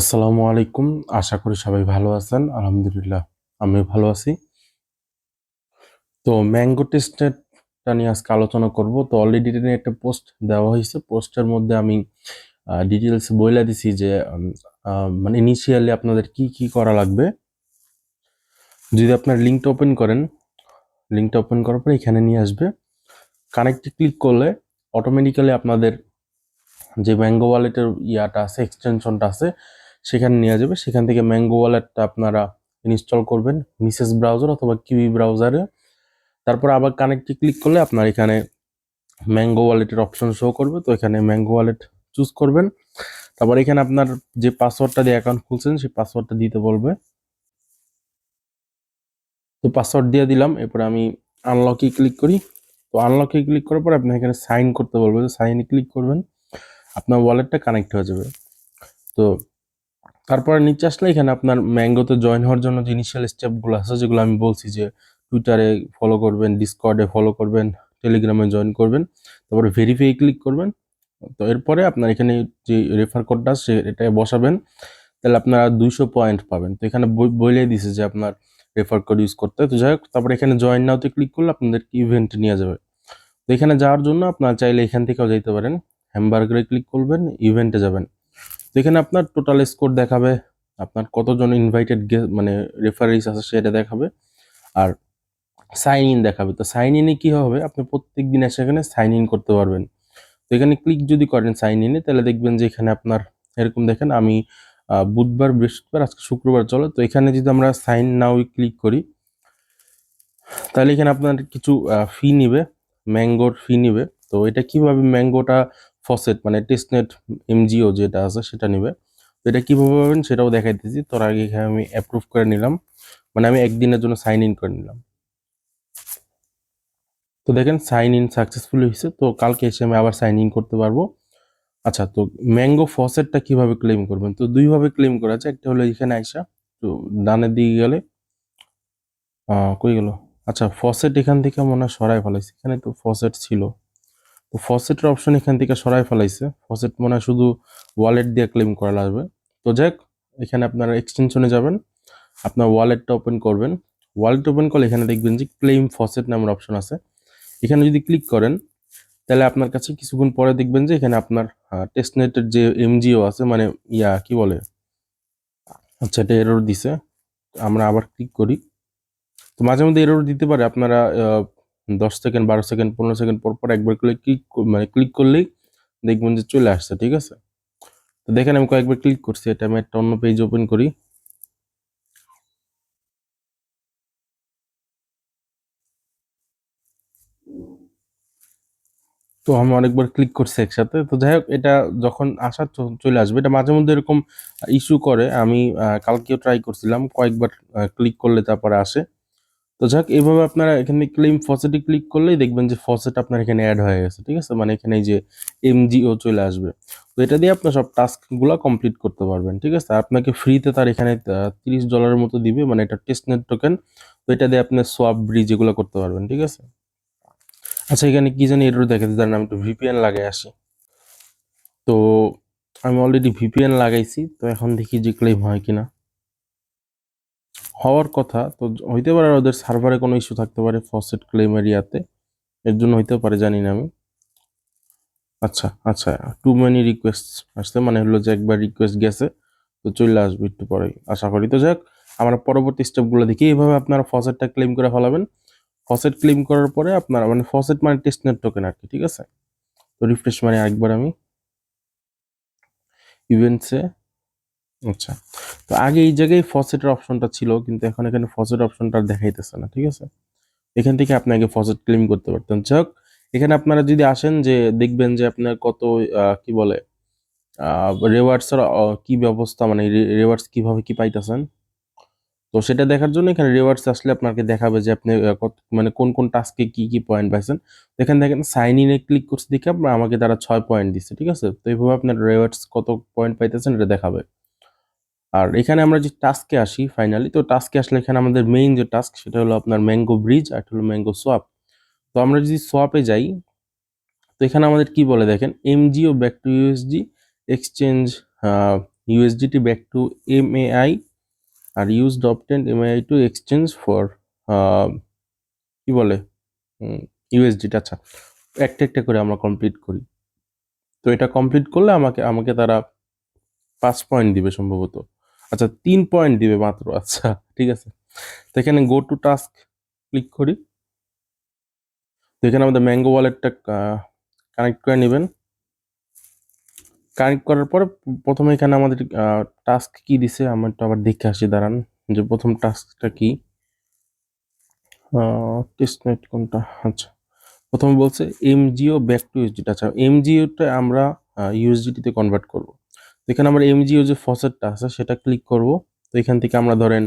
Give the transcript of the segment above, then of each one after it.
আসসালামু আলাইকুম। আশা করি সবাই ভালো আছেন। আলহামদুলিল্লাহ আমিও ভালো আছি। তো ম্যাঙ্গো টেস্টেডটা নিয়ে আজকে আলোচনা করব। তো অলরেডি এটা নিয়ে একটা পোস্ট দেওয়া হয়েছে। পোস্টের মধ্যে আমি ডিটেলস বইলা দিছি যে মানে ইনিশিয়ালি আপনাদের কি কি করা লাগবে। যদি আপনার লিঙ্কটা ওপেন করেন, লিঙ্কটা ওপেন করার পরে এখানে নিয়ে আসবে। কানেক্টে ক্লিক করলে অটোমেটিক্যালি আপনাদের যে ম্যাঙ্গো ওয়ালেটের ইয়াটা আছে, এক্সটেনশনটা আছে, সেখানে নিয়ে যাবে। সেখান থেকে ম্যাঙ্গো ওয়ালেটটা আপনারা ইনস্টল করবেন মিসেস ব্রাউজার অথবা কিউই ব্রাউজারে। তারপর আবার কানেক্টে ক্লিক করলে আপনার এখানে ম্যাঙ্গো ওয়ালেটের অপশন শো করবে। তো এখানে ম্যাঙ্গো ওয়ালেট চুজ করবেন। তারপর এখানে আপনার যে পাসওয়ার্ডটা দিয়ে অ্যাকাউন্ট খুলছেন সেই পাসওয়ার্ডটা দিতে বলবে। তো পাসওয়ার্ড দিয়ে দিলাম। এরপরে আমি আনলকে ক্লিক করি। তো আনলকে ক্লিক করার পর আপনি এখানে সাইন করতে বলবে। সাইনে ক্লিক করবেন, আপনার ওয়ালেটটা কানেক্ট হয়ে যাবে। তো তারপরে নিচে আসলে এখানে আপনার ম্যাঙ্গোতে জয়েন হওয়ার জন্য যে ইনিশিয়াল স্টেপগুলো আছে, যেগুলো আমি বলছি যে টুইটারে ফলো করবেন, ডিসকর্ডে ফলো করবেন, টেলিগ্রামে জয়েন করবেন, তারপরে ভেরিফাই ক্লিক করবেন। তো এরপরে আপনার এখানে যে রেফার কোডটা আছে এটা বসাবেন, তাহলে আপনারা 200 পয়েন্ট পাবেন। তো এখানে বলে দিছে যে আপনার রেফার কোড ইউজ করতে। তো যাই হোক, তারপরে এখানে জয়েন নাওতে ক্লিক করলে আপনাদের ইভেন্টে নিয়ে যাবে। তো এখানে যাওয়ার জন্য আপনারা চাইলে এখান থেকেও যেতে পারেন। হ্যামবার্গারে ক্লিক করবেন, ইভেন্টে যাবেন। তো এখানে আপনার টোটাল স্কোর দেখাবে, আপনার কতজন ইনভাইটেড মানে রেফারিজ আছে সেটা দেখাবে, আর সাইন ইন দেখাবে। তো সাইন ইনে কি হবে, আপনি প্রত্যেক দিন এসে এখানে সাইন ইন করতে পারবেন। তো এখানে ক্লিক যদি করেন সাইন ইনে, তাহলে দেখবেন যে এখানে আপনার এরকম দেখেন, আমি বুধবার, বৃহস্পতিবার, আজকে শুক্রবার চলে। তো এখানে যদি আমরা সাইন নাও ক্লিক করি, তাহলে এখানে আপনার কিছু ফি নিবে, ম্যাঙ্গোর ফি নিবে। তো এটা কিভাবে ম্যাঙ্গোটা ফসেট মানে টেস্টনেট এমজিও যেটা আছে সেটা নিবে। তো এটা কিভাবে পাবেন সেটাও দেখাইতেছি। তোর আগে এখানে আমি অ্যাপ্রুভ করে নিলাম, মানে আমি একদিনের জন্য সাইন ইন করে নিলাম। তো দেখেন সাইন ইন সাকসেসফুল হয়েছে। তো কালকে এসে আমি আবার সাইন ইন করতে পারবো। আচ্ছা, তো ম্যাঙ্গো ফসেটটা কিভাবে ক্লেম করবেন? তো দুইভাবে ক্লেম করা আছে। একটা হলো এখানে আইসা, তো ডানের দিকে গেলে কই গেল, আচ্ছা ফসেট এখান থেকে মনে হয় সরাই ফেলাইছে। এখানে তো ফসেট ছিল, তো ফসেটের অপশন এখান থেকে সরাই ফেলাইছে। ফসেট মনে হয় শুধু ওয়ালেট দিয়ে ক্লেম করা লাগবে। তো যাক, এখানে আপনারা এক্সটেনশনে যাবেন, আপনার ওয়ালেটটা ওপেন করবেন। ওয়ালেট ওপেন করলে এখানে দেখবেন যে ক্লেম ফসেট নামের অপশন আছে। এখানে যদি ক্লিক করেন, তাহলে আপনার কাছে কিছুক্ষণ পরে দেখবেন যে এখানে আপনার টেস্টনেটের যে এমজিও আছে, মানে কি বলে, আচ্ছা এটা এরর দিছে। আমরা আবার ক্লিক করি। তো মাঝে মধ্যে এরর দিতে পারে। আপনারা 10 সেকেন্ড, 12 সেকেন্ড, 15 সেকেন্ড পর পর একবার করে ক্লিক করলেই দেখবেন যে চলে আসছে। ঠিক আছে, তো দেখেন আমি কয়েকবার ক্লিক করছি। এটা আমি একটা অন্য পেজ ওপেন করি। তো আমি অনেকবার ক্লিক করছি একসাথে। তো যাই হোক, এটা যখন আসার চলে আসবে। এটা মাঝে মধ্যে এরকম ইস্যু করে। আমি কালকেও ট্রাই করছিলাম, কয়েকবার ক্লিক করলে তারপরে আসে। তো যাক, এইভাবে আপনারা এখানে ক্লেম ফসেটে ক্লিক করলেই দেখবেন যে ফসেট আপনার এখানে অ্যাড হয়ে গেছে। ঠিক আছে, মানে এখানে এই যে এমজিও চলে আসবে। তো এটা দিয়ে আপনার সব টাস্কগুলো কমপ্লিট করতে পারবেন। ঠিক আছে, আপনাকে ফ্রিতে তার এখানে $30 মতো দিবে, মানে এটা টেস্টনেট টোকেন। তো এটা দিয়ে আপনি সোয়াপ ব্রিজ এগুলো করতে পারবেন। ঠিক আছে, আচ্ছা এখানে কি জানি এরর দেখাতে, জানেন আমি একটু ভিপিএন লাগাই আসি। তো আমি অলরেডি ভিপিএন লাগাইছি। তো এখন দেখি যে ক্লেম হয় কিনা। হওয়ার কথা। তো হইতে পারে ওদের সার্ভারে কোনো ইস্যু থাকতে পারে ফসেট ক্লেম এরিয়াতে, এর জন্য হইতে পারে, জানি না আমি। আচ্ছা আচ্ছা, টু মেনি রিকোয়েস্ট আসছে, মানে হলো যে একবার রিকোয়েস্ট গেছে। তো চলে আসবে একটু পরেই আশা করি। তো যাক, আমরা পরবর্তী স্টেপগুলো দেখি। এইভাবে আপনারা ফসেটটা ক্লেম করে ফেলাবেন। ফসেট ক্লেম করার পরে আপনারা, মানে ফসেট মানে টেস্টনেট টোকেন আর কি। ঠিক আছে, তো রিফ্রেশ মানে আরেকবার আমি ইভেন্টসে। আচ্ছা, তো আগে এই জায়গায় ফসেটের অপশনটা ছিল, কিন্তু এখন এখানে ফসেট অপশনটা আর দেখাইতেছে না। ঠিক আছে, এখান থেকে আপনি আগে ফসেট ক্লেম করতে পারতেন। যাক, এখানে আপনারা যদি আসেন, যে দেখবেন যে আপনার কত কি বলে রেওয়ার্ডসের কি ব্যবস্থা, মানে রেওয়ার্ডস কিভাবে কি পাইতেছেন। তো সেটা দেখার জন্য এখানে রিওয়ার্ডস আসলে আপনাকে দেখাবে যে আপনি মানে কোন কোন টাস্কে কি কি পয়েন্ট পাইছেন। এখানে দেখেন সাইন ইনে ক্লিক করছি দেখে আমাকে তারা 6 পয়েন্ট দিচ্ছে। ঠিক আছে, তো এইভাবে আপনার রিওয়ার্ডস কত পয়েন্ট পাইতেছেন এটা দেখাবে। আর এখানে আমরা যে টাস্কে আসি ফাইনালি, তো টাস্কে আসলে এখানে আমাদের মেইন যে টাস্ক সেটা হলো আপনার ম্যাঙ্গো ব্রিজ, আর হলো ম্যাঙ্গো সোয়াপ। তো আমরা যদি সোয়াপে যাই, তো এখানে আমাদের কি বলে দেখেন, MGO back to USD exchange USDT back to MAI আর used obtained MAI to exchange for কি বলে ইউএসডিটি। আচ্ছা, একটা একটা করে আমরা কমপ্লিট করি। তো এটা কমপ্লিট করলে আমাকে আমাকে তারা 5 পয়েন্ট দিবে সম্ভবত। আচ্ছা, 3 পয়েন্ট দিবে মাত্র। আচ্ছা, ঠিক আছে। তো এখানে গো টু টাস্ক ক্লিক করি। তো এখানে আমাদের ম্যাঙ্গো ওয়ালেটটা কানেক্ট করে নেবেন। কানেক্ট করার পরে প্রথমে এখানে আমাদের টাস্ক কি দিছে আমরা একটু আবার দেখে আসি, দাঁড়ান যে প্রথম টাস্কটা কি। টেস্টনেট কোনটা? আচ্ছা, প্রথমে বলছে এমজিও ব্যাক টু ইউএসডিটি। আচ্ছা, এমজিওটা আমরা ইউএসডিটিতে কনভার্ট করব। তো এখানে আমরা এমজিও যে ফসেটটা আছে সেটা ক্লিক করব। তো এখান থেকে আমরা ধরেন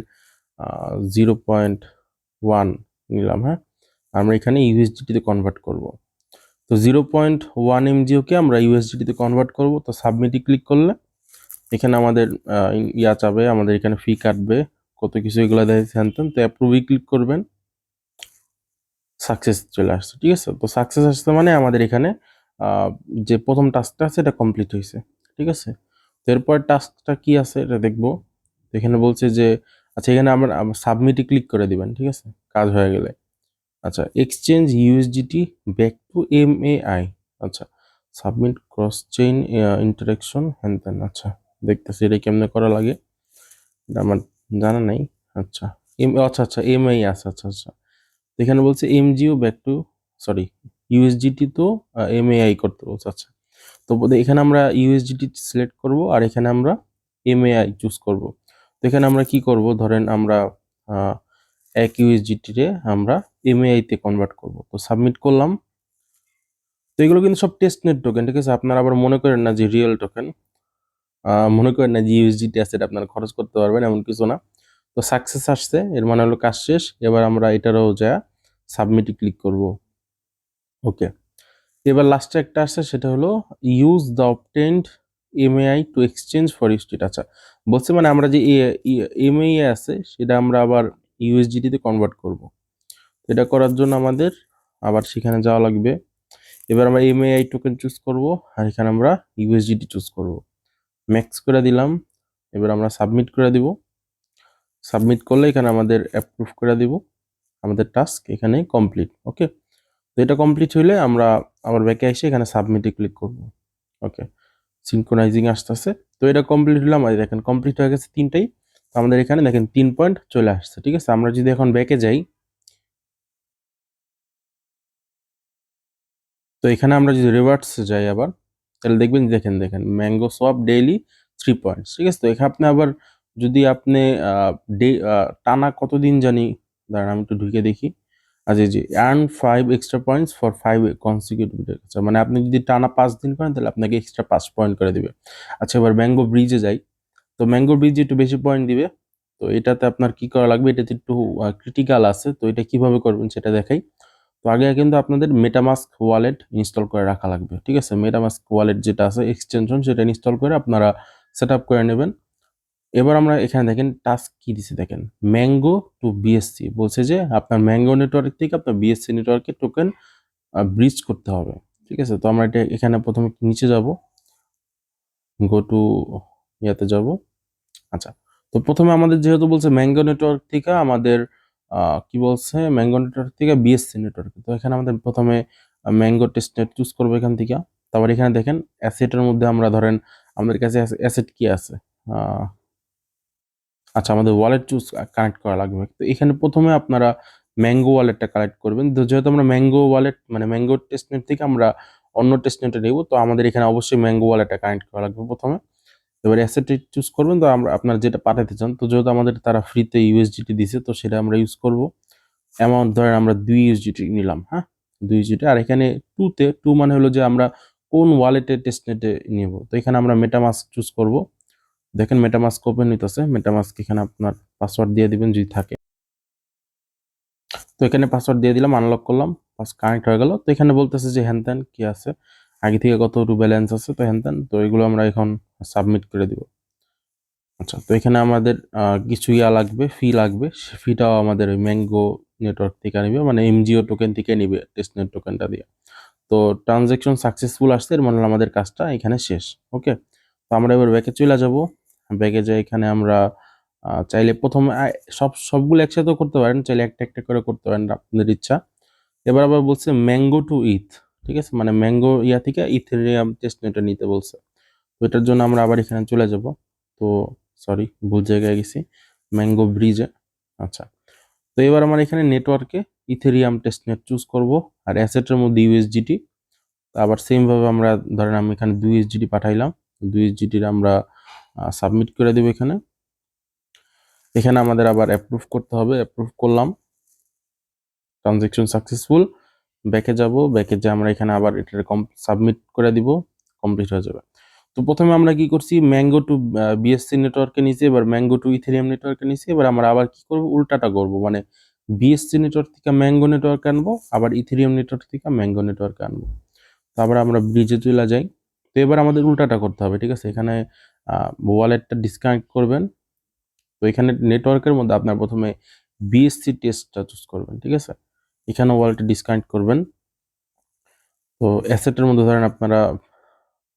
0.1 নিলাম, হ্যাঁ, আমরা এখানে ইউএসডিটিতে কনভার্ট করব। তো 0.1 এমজিওকে আমরা ইউএসডিটিতে কনভার্ট করব। তো সাবমিটে ক্লিক করলে এখানে আমাদের ইয়া চাবে, আমাদের এখানে ফি কাটবে, কত কিছু এগুলো দেখেছেন। তো অ্যাপ্রুভে ক্লিক করবেন, সাকসেস চলে আসছে। ঠিক আছে, তো সাকসেস আসছে মানে আমাদের এখানে যে প্রথম টাস্কটা আছে এটা কমপ্লিট হয়েছে। ঠিক আছে, তো এরপর টাস্কটা কি আছে এটা দেখবো। তো এখানে বলছে যে আচ্ছা, এখানে আমরা সাবমিটে ক্লিক করে দিবেন। ঠিক আছে, কাজ হয়ে গেলে আচ্ছা, এক্সচেঞ্জ ইউএসডিটি ব্যাক টু এমএআই। আচ্ছা, সাবমিট ক্রস চেইন ইন্টারাকশন হ্যান ত্যান। আচ্ছা, দেখতেছি এটা কেমনে করা লাগে, এটা আমার জানা নাই। আচ্ছা, আচ্ছা আচ্ছা এমআই আছে। আচ্ছা আচ্ছা, এখানে বলছে এমজিও ব্যাক টু, সরি, ইউএসডিটি তো এমএআই করতে বলছে। আচ্ছা, তো এখানে আমরা ইউএসডিটি সিলেক্ট করব আর এখানে আমরা এমএআই চুজ করব। তো এখানে আমরা কি করব, ধরেন আমরা এক ইউএসডিটি রে আমরা এমএআই তে কনভার্ট করব। তো সাবমিট করলাম। তো এগুলো কিন্তু সব টেস্টনেট টোকেন। ঠিক আছে, আপনারা আবার মনে করেন না যে রিয়েল টোকেন, মনে করেন না যে ইউএসডিটি আছে এটা আপনারা খরচ করতে পারবেন, এমন কিছু না। তো সাকসেস আসছে, এর মানে হলো কাজ শেষ। এবার আমরা এটারও যা সাবমিটে ক্লিক করব। ওকে, এবার লাস্টে একটা আসছে, সেটা হলো use the obtained MAI to exchange for USDT. আচ্ছা, বলছে মানে আমরা যে এমএআই আছে সেটা আমরা আবার ইউএসডিটিতে কনভার্ট করব। এটা করার জন্য আমাদের আবার সেখানে যাওয়া লাগবে। এবার আমরা এমএআই টোকেন চুজ করব আর এখানে আমরা ইউএসডিটি চুজ করব। ম্যাক্স করে দিলাম। এবার আমরা সাবমিট করে দিব। সাবমিট করলে এখানে আমাদের অ্যাপ্রুভ করে দিব, আমাদের টাস্ক এখানে কমপ্লিট। ওকে, তো এটা কমপ্লিট হইলে আমরা আবার ব্যাকে এসে এখানে সাবমিটে ক্লিক করব। ওকে, সিনক্রোনাইজিং আসতেছে। তো এটা কমপ্লিট হলো, আমাদের দেখেন কমপ্লিট হয়ে গেছে তিনটাই। তো আমাদের এখানে দেখেন 3 পয়েন্ট চলে আসছে। ঠিক আছে, আমরা যদি এখন ব্যাকে যাই, তো এখানে আমরা যদি রিভার্স যাই আবার, তাহলে দেখবেন, দেখেন দেখেন ম্যাঙ্গো সোয়াপ ডেইলি 3 পয়েন্টস। ঠিক আছে, তো এখানে আপনি আবার যদি আপনি টানা কতদিন জানি, দাঁড়ান আমি একটু ঢুকে দেখি। আচ্ছা, জি, earn 5 extra points for 5 consecutive day. আচ্ছা, মানে আপনি যদি টানা 5 দিন করেন তাহলে আপনাকে এক্সট্রা 5 পয়েন্ট করে দিবে। আচ্ছা, এবার ম্যাঙ্গো ব্রিজে যাই। তো ম্যাঙ্গো ব্রিজে একটু বেশি পয়েন্ট দিবে। তো এটাতে আপনার কি করা লাগবে, এটাতে একটু ক্রিটিক্যাল আছে। তো এটা কিভাবে করবেন সেটা দেখাই। তো আগে কিন্তু আপনাদের মেটামাস্ক ওয়ালেট ইনস্টল করে রাখা লাগবে। ঠিক আছে, মেটামাস্ক ওয়ালেট যেটা আছে এক্সটেনশন, সেটা ইনস্টল করে আপনারা সেট আপ করে নেবেন। এবার আমরা এখানে দেখেন টাস্ক কি দিছে, দেখেন ম্যাঙ্গো টু বিএসসি বলছে যে আপনার ম্যাঙ্গো নেটওয়ার্ক থেকে আপনার বিএসসি নেটওয়ার্কে টোকেন ব্রিজ করতে হবে। ঠিক আছে, তো আমরা এটা এখানে প্রথমে নিচে যাব, গো টু ইয়াতে যাব। আচ্ছা, তো প্রথমে আমাদের যেহেতু বলছে ম্যাঙ্গো নেটওয়ার্ক থেকে আমাদের কি বলছে, ম্যাঙ্গো নেটওয়ার্ক থেকে বিএসসি নেটওয়ার্ক। তো এখানে আমাদের প্রথমে ম্যাঙ্গো টেস্টনেট চুজ করবো এখান থেকে। তারপর এখানে দেখেন অ্যাসেটের মধ্যে আমরা ধরেন আমাদের কাছে অ্যাসেট কি আছে, আচ্ছা, আমাদের ওয়ালেট চুজ কানেক্ট করা লাগবে। তো এখানে প্রথমে আপনারা ম্যাঙ্গো ওয়ালেটটা কানেক্ট করবেন। তো যেহেতু আমরা ম্যাঙ্গো ওয়ালেট মানে ম্যাঙ্গো টেস্টনেট থেকে আমরা অন্য টেস্টনেটে নেব, তো আমাদের এখানে অবশ্যই ম্যাঙ্গো ওয়ালেটটা কানেক্ট করা লাগবে প্রথমে। এবার অ্যাসেট চুজ করবেন। তো আমরা আপনার যেটা পাঠাতে চান, তো যেহেতু আমাদের তারা ফ্রিতে ইউএসডিটি দিছে, তো সেটা আমরা ইউজ করব। অ্যামাউন্ট ধরেন আমরা 2 ইউএসডিটি নিলাম, হ্যাঁ, 2 ইউএসডিটি। আর এখানে টু মানে হলো যে আমরা কোন ওয়ালেটে টেস্টনেটে নিব। তো এখানে আমরা মেটামাস্ক চুজ করব। দেখেন মেটামাস্ক ওপেন হইতেছে। মেটামাস্ক এখানে আপনার পাসওয়ার্ড দিয়ে দিবেন যদি থাকে। তো এখানে পাসওয়ার্ড দিয়ে দিলাম, আনলক করলাম, কানেক্ট হয়ে গেল। তো এখানে বলতেছে যে হ্যান ত্যান কি আছে, আগে থেকে কতটুকু ব্যালেন্স আছে, তো হ্যান ত্যান। তো এগুলো আমরা এখন সাবমিট করে দিব। আচ্ছা, তো এখানে আমাদের কিছু ইয়া লাগবে, ফি লাগবে। ফিটাও আমাদের ওই ম্যাঙ্গো নেটওয়ার্ক থেকে নিবে, মানে এমজিও টোকেন থেকে নিবে টেস্টনেট টোকেনটা দিয়ে। তো ট্রানজ্যাকশন সাকসেসফুল আসছে, এর মানে হলো আমাদের কাজটা এখানে শেষ। ওকে, তো আমরা এবার ব্যাকে চলে যাব। ব্যাকে যাই, এখানে আমরা চাইলে প্রথমে সবগুলো একসাথেও করতে পারেন, চাইলে একটা একটা করে করতে পারেন, আপনাদের ইচ্ছা। এবার আবার বলছে ম্যাঙ্গো টু ইথ, ঠিক আছে, মানে ম্যাঙ্গো ইয়া থেকে ইথেরিয়াম টেস্টনেটটা নিতে বলছে। তো এটার জন্য আমরা আবার এখানে চলে যাব। তো সরি, ভুল জায়গায় গেছি, ম্যাঙ্গো ব্রিজে। আচ্ছা, তো এবার আমার এখানে নেটওয়ার্কে ইথেরিয়াম টেস্টনেট চুজ করব, আর অ্যাসেটের মধ্যে ইউএসডিটি। আবার সেমভাবে আমরা ধরেন আমি এখানে 2 এসডিটি পাঠাইলাম, 2 এসডিটির আমরা সাবমিট করে দেবো এখানে। এখানে আমাদের আবার অ্যাপ্রুভ করতে হবে, অ্যাপ্রুভ করলাম, ট্রানজ্যাকশন সাকসেসফুল। ব্যাকে যাব, ব্যাকে যে আমরা এখানে আবার এটা সাবমিট করে দিব, কমপ্লিট হয়ে যাবে। তো প্রথমে আমরা কি করছি, ম্যাঙ্গো টু বিএসসি নেটওয়ার্কে নিয়েছি, এবার ম্যাঙ্গো টু ইথেরিয়াম নেটওয়ার্কে নিয়েছি। এবার আমরা আবার কি করব, উল্টাটা করব, মানে বিএসসি নেটওয়ার্ক থেকে ম্যাঙ্গো নেটওয়ার্ক আনবো, আবার ইথেরিয়াম নেটওয়ার্ক থেকে ম্যাঙ্গো নেটওয়ার্কে আনবো। তারপর আমরা ব্রিজে চলে যাই। তো এবার আমাদের উল্টাটা করতে হবে, ঠিক আছে। এখানে ওয়ালেটটা ডিসকানেক্ট করবেন। তো এখানে নেটওয়ার্কের মধ্যে আপনার প্রথমে বিএসসি টেস্টটা চুজ করবেন, ঠিক আছে। এখানে ওয়ালেটটা ডিসকানেক্ট করবেন। তো অ্যাসেটের মধ্যে ধরেন আপনারা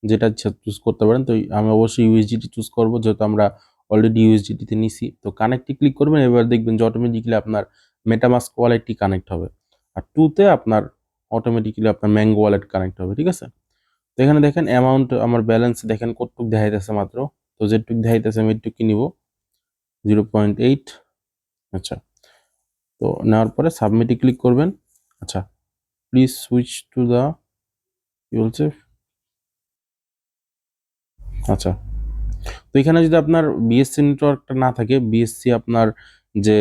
যেটা চুজ করতে পারেন। তো আমি অবশ্যই ইউএসডিটি চুজ করব, যেহেতু আমরা অলরেডি ইউএসডিটিতে নিছি। তো কানেক্টে ক্লিক করবেন, এবার দেখবেন যে অটোমেটিক্যালি আপনার মেটামাস্ক ওয়ালেটটি কানেক্ট হবে, আর টুতে আপনার অটোমেটিক্যালি আপনার ম্যাঙ্গো ওয়ালেট কানেক্ট হবে, ঠিক আছে। তো এখানে দেখেন অ্যামাউন্ট, আমার ব্যালেন্স দেখেন কতটুক দেখাইতেছে মাত্র। তো যেটুক দেখাইতেছে আমি এটুকু নিব, 0.8। আচ্ছা, তো নেওয়ার পরে সাবমিটে ক্লিক করবেন। আচ্ছা, প্লিজ সুইচ টু দ্য, কি বলছে, আচ্ছা। তো এখানে যদি আপনার বিএসসি নেটওয়ার্কটা না থাকে, বিএসসি আপনার যে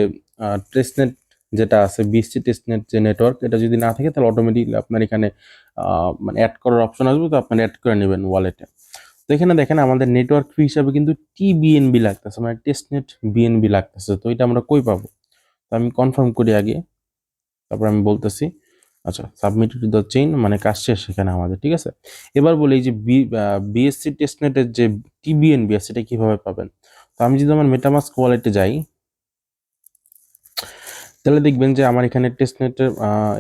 টেস্টনেট যেটা আছে, বিএসসি টেস্টনেট যে নেটওয়ার্ক, এটা যদি না থাকে তাহলে অটোমেটিকলি আপনার এখানে মানে অ্যাড করার অপশন আসবে, তো আপনার অ্যাড করে নেবেন ওয়ালেটে। তো এখানে দেখেন আমাদের নেটওয়ার্ক ফি হিসাবে কিন্তু টিবিএনবি লাগতেছে, মানে টেস্টনেট বিএনবি লাগতেছে। তো এটা আমরা কই পাবো? তো আমি কনফার্ম করি আগে, তারপর আমি বলতেছি। আচ্ছা, সাবমিট টু দ্য চেইন, মানে কাজ শেষ এখানে আমাদের, ঠিক আছে। এবার বলি এই যে বিএসসি টেস্টনেটের যে টিবিএনবি আছে, সেটা কিভাবে পাবেন? তো আমি যদি আমার মেটামাস্ক ওয়ালেটে যাই, তাহলে দেখবেন যে আমার এখানে টেস্টনেটের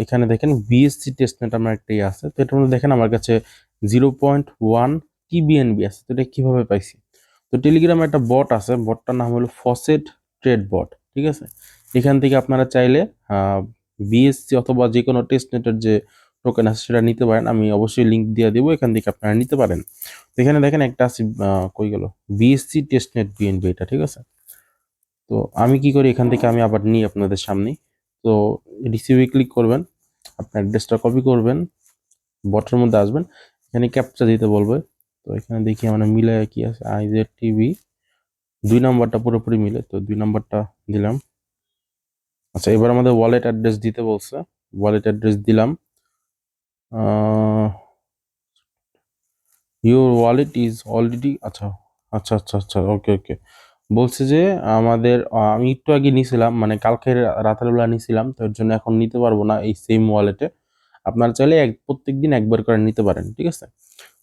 এখানে দেখেন বিএসসি টেস্টনেট আমার একটাই আছে। তো এটার মধ্যে দেখেন আমার কাছে 0.1 টিবিএনবি আছে। তো এটা কিভাবে পাইছি? তো টেলিগ্রামে একটা বট আছে, বটটার নাম হলো ফসেট ট্রেড বট, ঠিক আছে। এখান থেকে আপনারা চাইলে বিএসসি অথবা যে কোনো টেস্টনেটের যে টোকেন আছে সেটা নিতে পারেন। আমি অবশ্যই লিঙ্ক দিয়ে দেবো, এখান থেকে আপনারা নিতে পারেন। তো এখানে দেখেন একটা আছে, কই গেল, বিএসসি টেস্টনেট বিএনবি, এটা ঠিক আছে। তো আমি কি করি, এখান থেকে আমি আবার নিই আপনাদের সামনে। তো রিসিভে ক্লিক করবেন, আপনার অ্যাড্রেসটা কপি করবেন, বটের মধ্যে আসবেন, এখানে ক্যাপচা দিতে বলবে। তো এখানে দেখি আমরা মিলে কি আছে, আইজেড টিভি 2 নাম্বারটা পুরোপুরি মিলে, তো 2 নাম্বারটা দিলাম। আচ্ছা, এবার আমাদের ওয়ালেট অ্যাড্রেস দিতে বলছে, ওয়ালেট অ্যাড্রেস দিলাম। ইউর ওয়ালেট ইজ অলরেডি, আচ্ছা আচ্ছা আচ্ছা আচ্ছা, ওকে ওকে। বলছে যে আমাদের আমি একটু আগে নিয়েছিলাম, মানে কালকে রাতের বেলা নিয়েছিলাম, তো এর জন্য এখন নিতে পারবো না এই সেম ওয়ালেটে। আপনারা চাইলে প্রত্যেক দিন একবার করে নিতে পারেন, ঠিক আছে।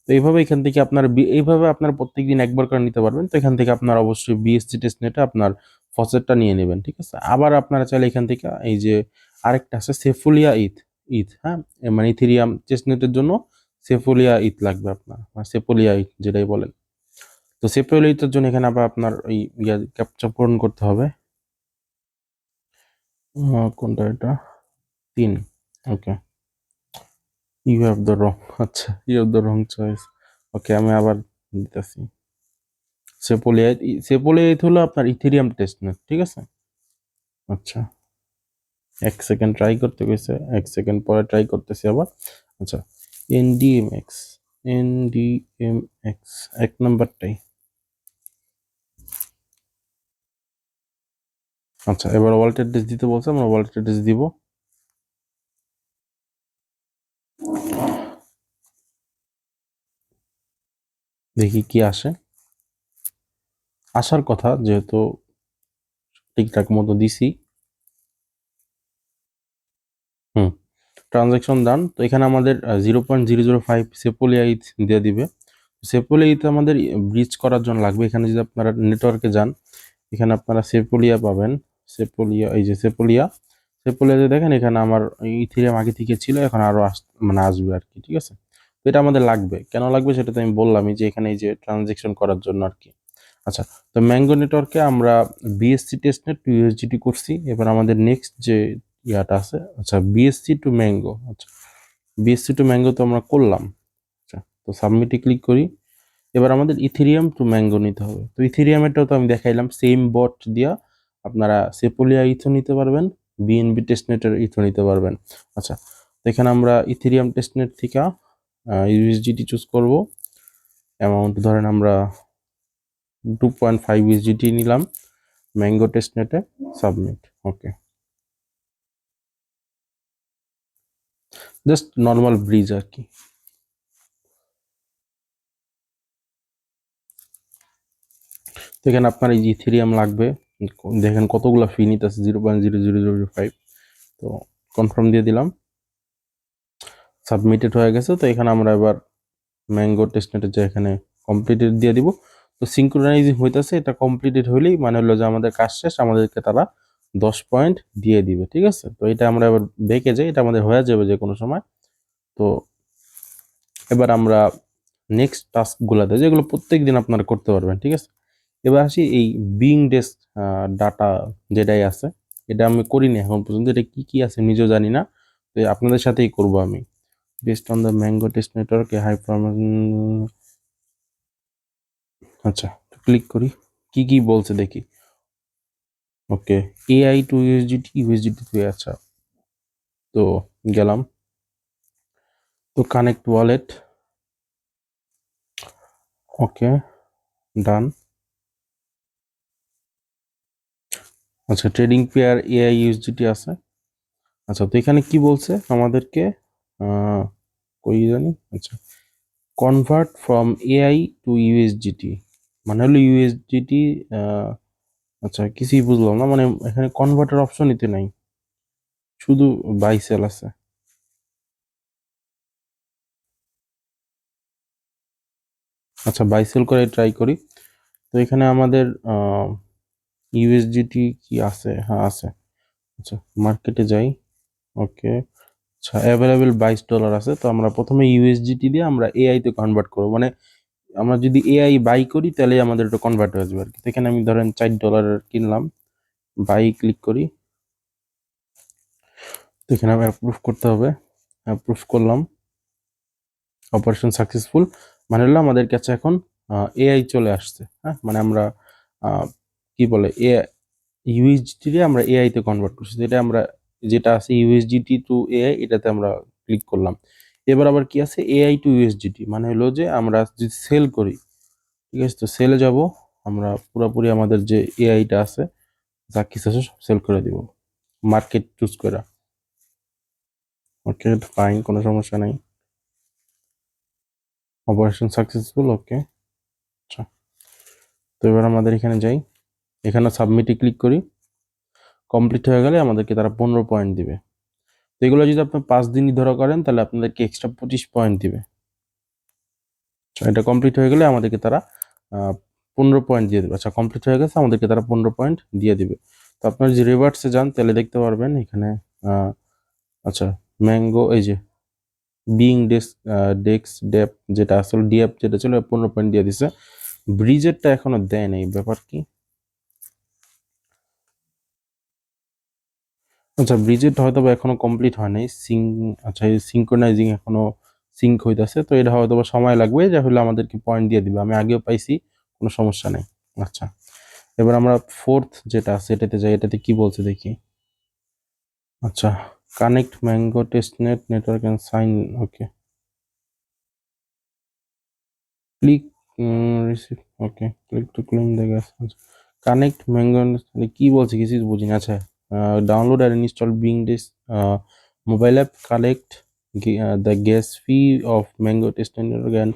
তো এইভাবে এখান থেকে আপনার এইভাবে আপনার প্রত্যেক দিন একবার করে নিতে পারবেন। তো এখান থেকে আপনার অবশ্যই বিএসসি টেস্টনেটে আপনার ফসেটটা নিয়ে নেবেন, ঠিক আছে। আবার আপনারা চাইলে এখান থেকে এই যে আরেকটা আছে সেফুলিয়া ইথ, হ্যাঁ, মানে ইথেরিয়াম টেস্টনেটের জন্য সেফুলিয়া ইথ লাগবে আপনার, সেফুলিয়া ইথ যেটাই বলেন। তো সেফুলিয়া ইথের জন্য এখানে আবার আপনার ওই ক্যাপচা পূরণ করতে হবে। কোনটা এটা, 3, okay. You have the wrong, আচ্ছা, you have the wrong choice, okay. আমি আবার দিতেছি। সেপোলিয়াইট হলো আপনার ইথেরিয়াম টেস্টনেট, ঠিক আছে। আচ্ছা, 1 সেকেন্ড ট্রাই করতে গেছে, 1 সেকেন্ড পরে ট্রাই করতেছি আবার। আচ্ছা, এনডিএমএক্স, এনডিএমএক্স 1 নাম্বারটাই। আচ্ছা, এবার ওয়ালেট অ্যাড্রেস দিতে বলছে, আমরা ওয়ালেট অ্যাড্রেস দিব। দেখি কি আসে, আসার কথা, যেহেতু ঠিকঠাক মতো দিছি। ট্রানজাকশন ডান। তো এখানে আমাদের 0.005 সেপোলিয়াইট দিয়ে দিবে। সেপোলিয়াইট আমাদের ব্রিজ করার জন্য লাগবে। এখানে যদি আপনারা নেটওয়ার্কে যান, এখানে আপনারা সেপোলিয়া পাবেন, সেপোলিয়া, এই যে সেপোলিয়াতে দেখেন এখানে আমার ইথেরিয়াম আগে থেকে ছিল, এখন আরো মানে আসবে আর কি, ঠিক আছে। তো এটা আমাদের লাগবে, কেন লাগবে সেটা তো আমি বললামই, যে এখানে এই যে ট্রানজাকশন করার জন্য আর কি। আচ্ছা, তো ম্যাঙ্গো নেটওয়ার্কে আমরা বিএসসি টেস্টনেট টু ইউএসডিটি করছি। এবার আমাদের নেক্সট যে ইয়াটা আছে, আচ্ছা বিএসসি টু ম্যাঙ্গো, আচ্ছা বিএসসি টু ম্যাঙ্গো তো আমরা করলাম। আচ্ছা, তো সাবমিটে ক্লিক করি। এবার আমাদের ইথেরিয়াম টু ম্যাঙ্গো নিতে হবে। তো ইথেরিয়ামেরটাও তো আমি দেখাইলাম, সেম বট দিয়া আপনারা সেপোলিয়া ইথো নিতে পারবেন, বিএনবি টেস্টনেটের ইথো নিতে পারবেন। আচ্ছা, তো এখানে আমরা ইথেরিয়াম টেস্টনেট থেকে ইউএসডিটি চুজ করব। অ্যামাউন্ট ধরেন আমরা 2.5 ইউএসডিটি নিলাম, ম্যাঙ্গো টেস্টনেটে সাবমিট। ওকে, জাস্ট নর্মাল ব্রিজ আর কি। তো এখানে আপনার এই ইথেরিয়াম লাগবে, দেখেন কতগুলো ফি নিতেছে, 0.00005। তো কনফার্ম দিয়ে দিলাম, সাবমিটেড হয়ে গেছে। তো এখানে আমরা এবার ম্যাঙ্গো টেস্টনেটের যে এখানে কমপ্লিটেড দিয়ে দিব। তো সিঙ্ক্রোনাইজিং হইতেছে, এটা কমপ্লিটেড হইলেই মানে হলো যে আমাদের কাজ শেষ, আমাদেরকে তারা 10 পয়েন্ট দিয়ে দিবে। ঠিক আছে, তো এটা আমরা এবার দেখে যাই, এটা আমাদের হয়ে যাবে যে কোনো সময়। তো এবার আমরা নেক্সট টাস্কগুলোতে, যেগুলো প্রত্যেক দিন আপনারা করতে পারবেন। ঠিক আছে, এবার আসি এই বিং ডেস্ক ডাটা যেটাই আছে, এটা আমি করিনি এখন পর্যন্ত, এটা কি কি আছে নিজেও জানি না। তো আপনাদের সাথেই করব আমি। Based on the mango test network high performance. আচ্ছা, ক্লিক করি, কি কি বলছে দেখি। Okay, AI to USDT, USDT to, আচ্ছা তো গেলাম, তো কানেক্ট ওয়ালেট, ওকে ডান। আচ্ছা, ট্রেডিং পেয়ার এআই ইউএসডিটি আছে। আচ্ছা, তো এখানে কি বলছে আমাদেরকে, আহ, কই জানি, আচ্ছা convert from AI to USDT, মানে হলো ইউএসডিটি। আচ্ছা, কিছুই বুঝলাম না, মানে এখানে কনভার্টার অপশনই তো নাই, শুধু বাই সেল আছে। আচ্ছা, বাই সেল করে ট্রাই করি। তো এখানে আমাদের ইউএসডিটি কি আছে, হ্যাঁ আছে। আচ্ছা, মার্কেটে যাই। ওকে, আচ্ছা অ্যাভেলেবেল $22 আছে। তো আমরা প্রথমে ইউএসডিটি দিয়ে আমরা এআই তে কনভার্ট করবো, মানে আমরা যদি এআই বাই করি তাহলে আমাদের এটা কনভার্ট হয়ে যাবে আর কি। তো এখানে আমি ধরেন $4 কিনলাম, বাই ক্লিক করি। তো এখানে আমি অ্যাপ্রুভ করতে হবে, অ্যাপ্রুভ করলাম, অপারেশন সাকসেসফুল। মানে হলো আমাদের কাছে এখন এআই চলে আসছে। হ্যাঁ, মানে আমরা আহ, কি বলে ইউএসডিটি আমরা এআই তে কনভার্ট করছি, যেটা আমরা যেটা আছে ইউএসডিটি টু এআই, এটাতে আমরা ক্লিক করলাম। এবার আবার কি আছে, এআই টু ইউএসডিটি, মানে হলো যে আমরা যদি সেল করি, ঠিক আছে, তো সেলে যাব, আমরা পুরোপুরি আমাদের যে এআইটা আছে, যা কিছু আছে সব সেল করে দিব, মার্কেট চুজ করে। ওকে ফাইন, কোনো সমস্যা নাই, অপারেশন সাকসেসফুল। ওকে, আচ্ছা, তো এবার আমাদের এখানে যাই, এখানে সাবমিটে ক্লিক করি। কমপ্লিট হয়ে গেলে আমাদেরকে তারা 15 পয়েন্ট দিবে। তো এগুলো যদি আপনি 5 দিনই ধরা করেন তাহলে আপনাদেরকে এক্সট্রা 25 পয়েন্ট দিবে। আচ্ছা, এটা কমপ্লিট হয়ে গেলে আমাদেরকে তারা 15 পয়েন্ট দিয়ে দেবে। আচ্ছা, কমপ্লিট হয়ে গেছে, আমাদেরকে তারা 15 পয়েন্ট দিয়ে দিবে। তো আপনার যে রিভার্সে যান তাহলে দেখতে পারবেন এখানে আহ, আচ্ছা ম্যাঙ্গো, এই যে বিং ডেস্ক, ডেক্স ডেপ যেটা আসলে ডিএপ যেটা ছিল 15 পয়েন্ট দিয়ে দিছে। ব্রিজেরটা এখনো দেয় নাই, ব্যাপার কি? আচ্ছা, ব্রিজেরটা হয়তো বা এখনো কমপ্লিট হয় নাই, আচ্ছা এই সিঙ্ক্রোনাইজিং এখনো সিঙ্ক হইতাছে, তো এটা হয়তো বা সময় লাগবে, যা হলে আমাদেরকে পয়েন্ট দিয়ে দিবে। আমি আগেও পাইছি, কোনো সমস্যা নেই। আচ্ছা, এবার আমরা ফোর্থ যেটা আছে এটাতে যাই, এটাতে কি বলছে দেখি। আচ্ছা, connect mango testnet network and sign. Okay, click receive. Okay, click to claim the gas. Connect mango, কি বলছে কিছু বুঝি না। আচ্ছা, ডাউনলোড আর install being this mobile app, collect the gas fee of Mango Test Network and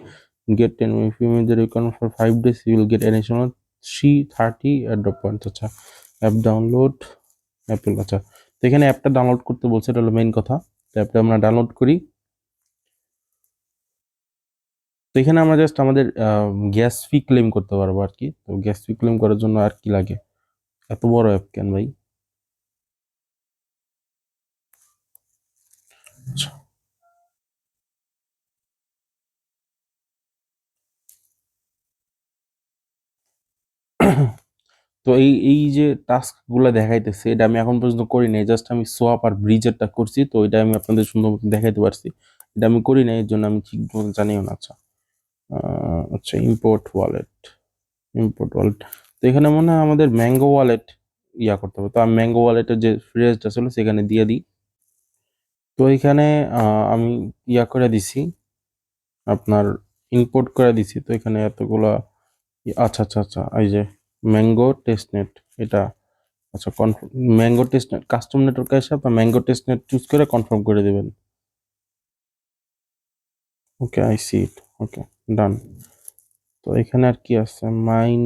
get 10, if you make the requirement for 5 days you will get additional 330 drop points। আচ্ছা, app download, Apple. আচ্ছা, তো এখানে অ্যাপটা download করতে বলছে, এটা হলো main কথা। তো অ্যাপটা আমরা ডাউনলোড করি। তো এখানে আমরা জাস্ট আমাদের গ্যাস ফি ক্লেম করতে পারবো আর কি। তো গ্যাস ফি ক্লেম করার জন্য আর কি লাগে, এত বড় অ্যাপ কেন ভাই? আচ্ছা, তো এই যে টাস্কগুলো দেখাইতেছে এটা আমি এখন পর্যন্ত করি নাই, জাস্ট আমি সোয়াপ আর ব্রিজেরটা করছি, তো এটা আমি আপনাদের সুন্দর মতো দেখাইতে পারছি। এটা আমি করি নাই, এর জন্য আমি ঠিক মতো জানিও না। আচ্ছা আচ্ছা, ইম্পোর্ট ওয়ালেট। তো এখানে মনে হয় আমাদের ম্যাঙ্গো ওয়ালেট করতে হবে। তো আমি ম্যাঙ্গো ওয়ালেটের যে ফ্রেজটা ছিল সেখানে দিয়ে দিই। তো এখানে আমি করে দিছি, আপনার ইম্পোর্ট করে দিছি। তো এখানে এতগুলা আচ্ছা আচ্ছা আচ্ছা, এই যে ম্যাঙ্গো টেস্টনেট এটা। আচ্ছা, কনফার্ম ম্যাঙ্গো টেস্টনেট কাস্টম নেটওয়ার্কে এসে আপনার ম্যাঙ্গো টেস্টনেট চুজ করে কনফার্ম করে দেবেন। ওকে, আই সি ইট। ওকে, ডান। তো এখানে আর কি আছে? মাইন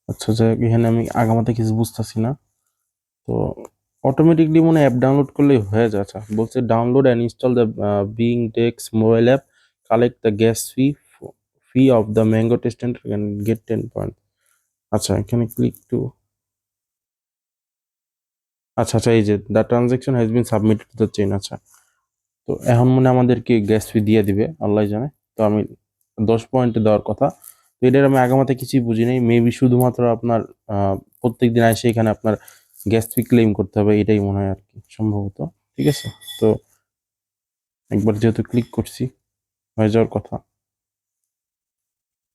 আচ্ছা, যাই হোক, এখানে আমি আগামাতে কিছু বুঝতেছি না। তো অটোমেটিকলি মনে অ্যাপ ডাউনলোড করলেই হয়ে যায়। আচ্ছা, বলছে download and install the Bing Dex mobile app, collect the gas fee of the Mango testnet and get 10 point. আচ্ছা, এখানে ক্লিক টু। আচ্ছা আচ্ছা, এই যে the transaction has been submitted to the chain. আচ্ছা, তো এখন মনে হয় আমাদেরকে গ্যাস ফি দিয়ে দিবে, আল্লাহ জানে। তো আমি 10 পয়েন্টে দেওয়ার কথা। তো এটার আমি আগামাতে কিছুই বুঝি নাই। মেবি শুধুমাত্র আপনার প্রত্যেক দিন এসে এখানে আপনার গ্যাস ফি ক্লেম করতে হবে, এটাই মনে হয় আর কি, সম্ভবত। ঠিক আছে, তো একবার যেহেতু ক্লিক করছি হয়ে যাওয়ার কথা।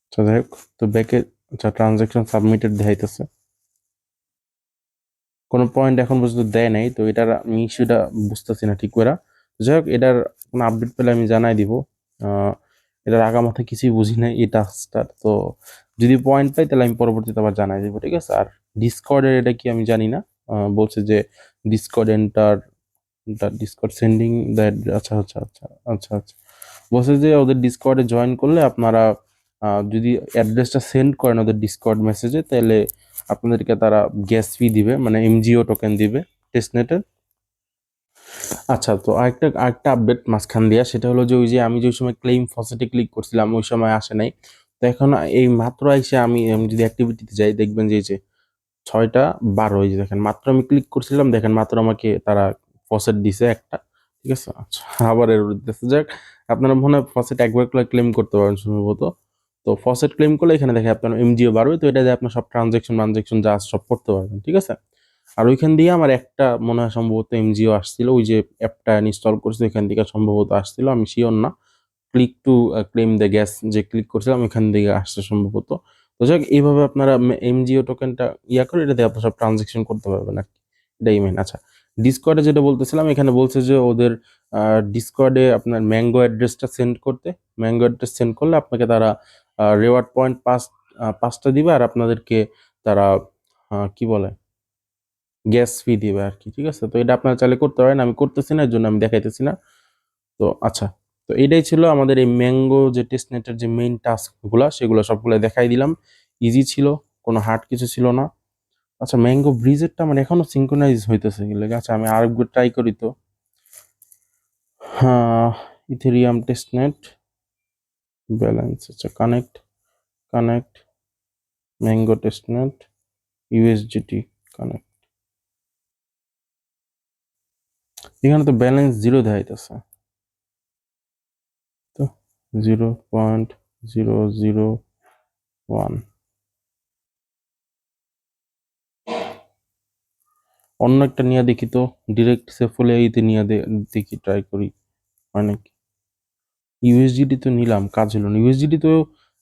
আচ্ছা, যাই হোক, তো ব্যাকে আচ্ছা ট্রানজাকশন সাবমিটেড দেখাইতেছে, কোনো পয়েন্ট এখন পর্যন্ত দেয় নাই। তো এটার আমি ইস্যুটা বুঝতেছি না ঠিক করে। যাই হোক, এটার কোনো আপডেট পেলে আমি জানাই দিব। এটার আগামাথা কিছুই বুঝি নাই এই টাস্কটার। তো যদি পয়েন্ট পাই তাহলে আমি পরবর্তীতে আবার জানাই দিব, ঠিক আছে। আর ডিসকর্ডের এটা কি আমি জানি না। বলছে যে Discord enter Discord sending that. আচ্ছা আচ্ছা আচ্ছা আচ্ছা আচ্ছা, বলছে যে ওদের ডিসকর্ডে জয়েন করলে আপনারা যদি অ্যাড্রেসটা সেন্ড করেন ওদের ডিসকর্ড মেসেজে, তাহলে আপনাদেরকে তারা গ্যাস ফি দিবে, মানে এমজিও টোকেন দিবে টেস্টনেটের। আচ্ছা, তো আরেকটা আপডেট মাঝখান দিয়া, সেটা হলো যে ওই যে আমি যে সময় ক্লেম ফসেটে ক্লিক করছিলাম ওই সময় আসে নাই। তো এখন এই মাত্র আইসে আমি যদি অ্যাক্টিভিটিতে যাই দেখবেন যে এই যে 6টা 12, এই যে দেখেন মাত্র আমি ক্লিক করছিলাম, দেখেন মাত্র আমাকে তারা ফসেট দিছে একটা। ঠিক আছে, আচ্ছা, আবার এর দিতেছে। যাক, আপনারা মনে হয় ফসেট একবার করে ক্লেম করতে পারেন সম্ভবত। তো ফসেট ক্লেম করলে এখানে দেখে আপনার এমজিও বাড়বে। তো এটা দিয়ে আপনার সব ট্রানজেকশন যা আছে সব করতে পারবেন, ঠিক আছে। আর ওইখান দিয়ে আমার একটা মনে হয় সম্ভবত এমজিও আসছিল, ওই যে অ্যাপটা ইনস্টল করছে ওইখান থেকে সম্ভবত আসছিল, আমি শিওর না। Click to claim the gas যে ক্লিক করছিলাম ওইখান থেকে আসছে সম্ভবত। তো যাক, এইভাবে আপনারা এমজিও টোকেনটা করে এটা দিয়ে আপনারা সব ট্রানজেকশন করতে পারবেন আর কি, এটাই মেন। আচ্ছা, ডিসকর্ডে যেটা বলতেছিলাম, এখানে বলছে যে ওদের ডিসকর্ডে আপনার ম্যাঙ্গো অ্যাড্রেসটা সেন্ড করতে, ম্যাঙ্গো অ্যাড্রেস সেন্ড করলে আপনাকে তারা রেওয়ার্ড পয়েন্ট 5টা দিবে, আর আপনাদেরকে তারা কি বলে গ্যাস ফি দিবে আর কি, ঠিক আছে। তো এটা আপনারা চাইলে করতে পারেন, আমি করতেছি না, এর জন্য আমি দেখাইতেছি না। তো আচ্ছা, তো এটাই ছিল আমাদের এই ম্যাঙ্গো যে টেস্টনেটের যে মেইন টাস্কগুলো, সেগুলো সবগুলো দেখাই দিলাম। ইজি ছিল, কোনো হার্ড কিছু ছিল না। আচ্ছা, ম্যাঙ্গো ব্রিজেরটা মানে এখনো সিঙ্ক্রোনাইজ হইতেছে গেলে। আচ্ছা, আমি আরেকবার ট্রাই করি তো। হ্যাঁ, ইথেরিয়াম টেস্টনেট ব্যালেন্স। আচ্ছা, connect mango testnet USDT connect. এখানে তো ব্যালেন্স 0 দেখাইতেছে। তো 0.001। অন্য একটা নিয়ে দেখি তো, ডিরেক্ট সেফলে এইতে নিয়ে দেখি, ট্রাই করি হয় নাকি। ইউএসডিটি তো নিলাম, কাজ হলো না। ইউএসডিটি তো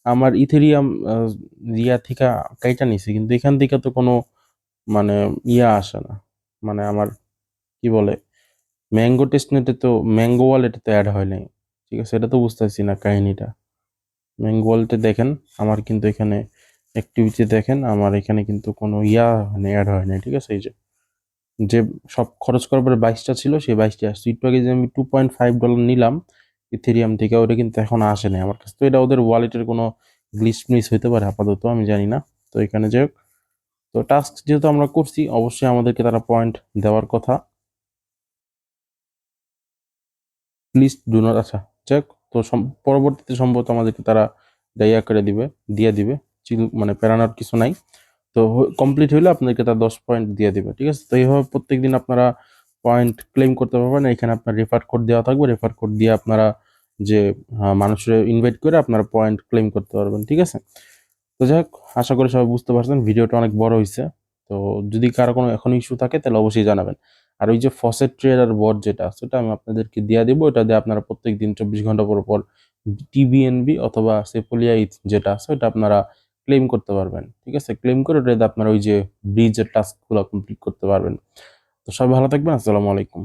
আমার ইথেরিয়াম থেকে কাইটা নিছে, কিন্তু এখান থেকে তো কোনো মানে আসে না, মানে আমার কি বলে ম্যাঙ্গো টেস্টনেটে তো ম্যাঙ্গো ওয়ালেটে তো অ্যাড হয় নাই। ঠিক আছে, এটা তো বুঝতেছি না কাহিনীটা। ম্যাঙ্গো ওয়ালেটে দেখেন আমার কিন্তু এখানে অ্যাক্টিভিটি দেখেন আমার এখানে কিন্তু কোনো মানে অ্যাড হয় নাই। ঠিক আছে, এই যে যে সব খরচ করার পরে 22টা ছিল, সেই 22টা আসছে। একটু আগে যে আমি $2.5 নিলাম ইথেরিয়াম থেকে, ওটা কিন্তু এখন আসে নাই আমার কাছে। তো এটা ওদের ওয়ালেটের কোনো গ্লিচ মিস হইতে পারে, আপাতত আমি জানি না। তো এখানে যাই হোক, তো টাস্ক যেহেতু আমরা করছি অবশ্যই আমাদেরকে তারা পয়েন্ট দেওয়ার কথা। Please do not. আচ্ছা, যাই হোক, তো পরবর্তীতে সম্ভবত আমাদেরকে তারা ডাইয়া করে দিয়ে দিবে। মানে প্যারানোর কিছু নাই। তো কমপ্লিট হইলে আপনাদেরকে তার 10 পয়েন্ট দিয়ে দিবে, ঠিক আছে। তো এইভাবে প্রত্যেকদিন আপনারা পয়েন্ট ক্লেম করতে পারবেন। এখানে আপনার রেফার কোড দেওয়া থাকবে, রেফার কোড দিয়ে আপনারা যে মানুষের ইনভাইট করে আপনারা পয়েন্ট ক্লেম করতে পারবেন, ঠিক আছে? তো যাই হোক, আশা করি সবাই বুঝতে পারছেন, ভিডিওটা অনেক বড় হয়েছে। তো যদি কারো কোনো এখন ইস্যু থাকে তাহলে অবশ্যই জানাবেন। আর ওই যে ফসেট ট্রেডার বট যেটা আছে ওটা আমি আপনাদেরকে দিয়ে দেবো, ওটা দিয়ে আপনারা প্রত্যেক দিন 24 ঘন্টা পর পর টিবিএনবি অথবা সেফোলিয়া যেটা আছে ওটা আপনারা ক্লেম করতে পারবেন, ঠিক আছে? ক্লেম করে ওটা দিয়ে আপনারা ওই যে ব্রিজের টাস্কগুলো কমপ্লিট করতে পারবেন। তো সবাই ভালো থাকবেন, আসসালামু আলাইকুম।